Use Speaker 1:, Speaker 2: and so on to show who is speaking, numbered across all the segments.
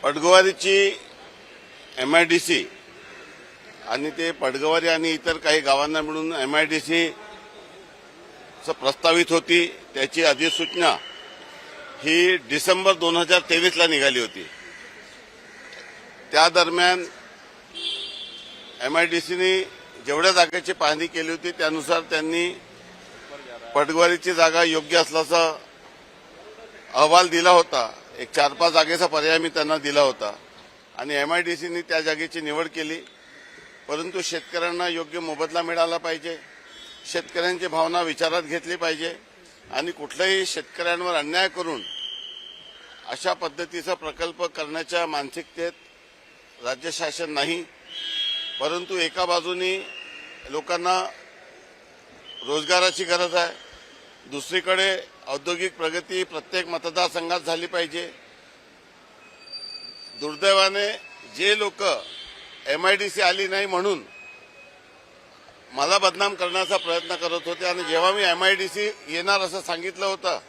Speaker 1: पडगवारीची MIDC आणि ते पडगवारी आणि इतर काही गावांना मिळून MIDC प्रस्तावित होती। त्याची अधिसूचना ही डिसेंबर 2023 ला निघाली होती। त्या दरम्यान MIDCने जेवढ्या जागेची पाहणी केली होती त्यानुसार त्यांनी पडगवारीची जागा योग्य असल्याचा अहवाल दिला होता। एक 4-5 जागेचा पर्याय मी त्यांना दिला होता आणि MIDCने त्या जागेची निवड केली। परंतु शेतकऱ्यांना योग्य मोबदला मिळाला पाहिजे, शेतकऱ्यांची भावना विचारात घेतली पाहिजे आणि कुठल्याही शेतकऱ्यांवर अन्याय करून अशा पद्धतीचा प्रकल्प करण्याच्या मानसिकतेत राज्य शासन नाही। परंतु एका बाजूनी लोकांना रोजगाराची गरज आहे, दुसरीकडे औद्योगिक प्रगती प्रत्येक मतदारसंघात झाली पाहिजे। दुर्दैवाने जे लोक MIDC आली नाही म्हणून मला बदनाम करण्याचा प्रयत्न करत होते आणि जेव्हा मी MIDC येणार असं सांगितलं होतं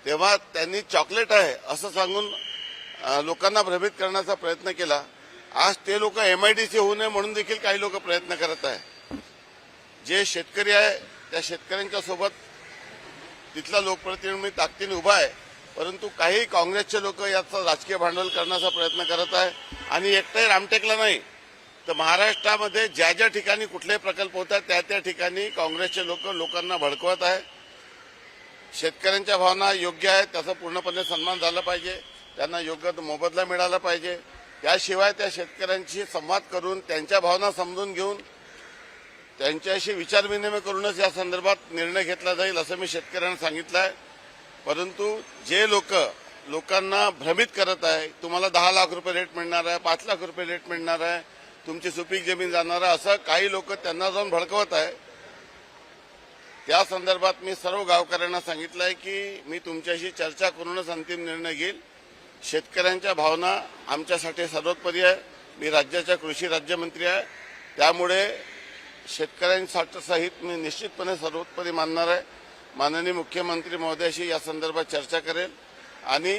Speaker 1: तेव्हा त्यांनी चॉकलेट आहे असं सांगून लोकांना भ्रमित करण्याचा प्रयत्न केला। आज ते लोक MIDC होऊ नये म्हणून देखील काही लोक प्रयत्न करत आहे। जे शेतकरी आहे त्या शेतकऱ्यांच्या सोबत तिथला लोकप्रतिनिधी ताकदीने उभा आहे, परंतु काही काँग्रेसचे लोक याचं राजकीय भांडवल करण्याचा प्रयत्न करत आहे आणि एकटाही रामटेकला नाही तर महाराष्ट्रामध्ये ज्या ज्या ठिकाणी कुठलेही प्रकल्प होत आहेत त्या ठिकाणी काँग्रेसचे लोक लोकांना भडकवत आहे। शेतकऱ्यांच्या भावना योग्य आहेत, त्याचा पूर्णपणे सन्मान झाला पाहिजे, त्यांना योग्य मोबदला मिळाला पाहिजे। त्याशिवाय त्या शेतकऱ्यांशी संवाद करून त्यांच्या भावना समजून घेऊन त्यांच्याशी विचारविनिमय करूनच या संदर्भात निर्णय घेतला जाईल असं मी शेतकऱ्यांना सांगितलं आहे। परंतु जे लोकांना भ्रमित करत आहे, तुम्हाला 10 लाख रुपये रेट मिळणार आहे, 5 लाख रुपये रेट मिळणार आहे, तुमची सुपीक जमीन जाणार आहे, असं काही लोक त्यांना जाऊन भडकवत आहे। त्या संदर्भात मी सर्व गावकऱ्यांना सांगितलं आहे की मी तुमच्याशी चर्चा करूनच अंतिम निर्णय घेईल। शेतकऱ्यांच्या भावना आमच्यासाठी सर्वोपरी आहे। मी राज्याचा कृषी राज्यमंत्री आहे, त्यामुळे शेतकऱ्यांसाठी सहित मी निश्चितपणे सर्वोपरी मानणार आहे। माननीय मुख्यमंत्री महोदयाशी या संदर्भात चर्चा करेल आणि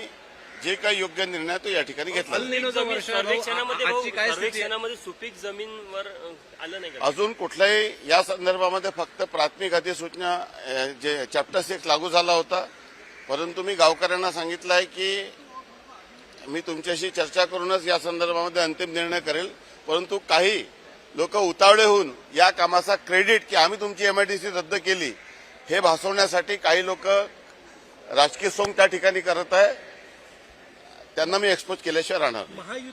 Speaker 1: जे काही योग्य निर्णय तो या ठिकाणी घेतला
Speaker 2: सर्वेक्षणामध्ये सुपीक जमीनवर आलं नाही का?
Speaker 1: अजून कुठल्याही या संदर्भामध्ये फक्त प्राथमिक अधिसूचना जे चॅप्टर 6 लागू झाला होता। परंतु मी गावकऱ्यांना सांगितलं आहे की मी तुमच्याशी चर्चा करूनच या संदर्भामध्ये अंतिम निर्णय करेल। परंतु काही लोक उतावळे होऊन या कामाचा क्रेडिट की आम्ही तुमची MIDC रद्द केली हे भासवण्यासाठी काही लोक राजकीय सोंग त्या ठिकाणी करत आहे, त्यांना मी एक्सपोज केल्याशिवाय राहणार नाही।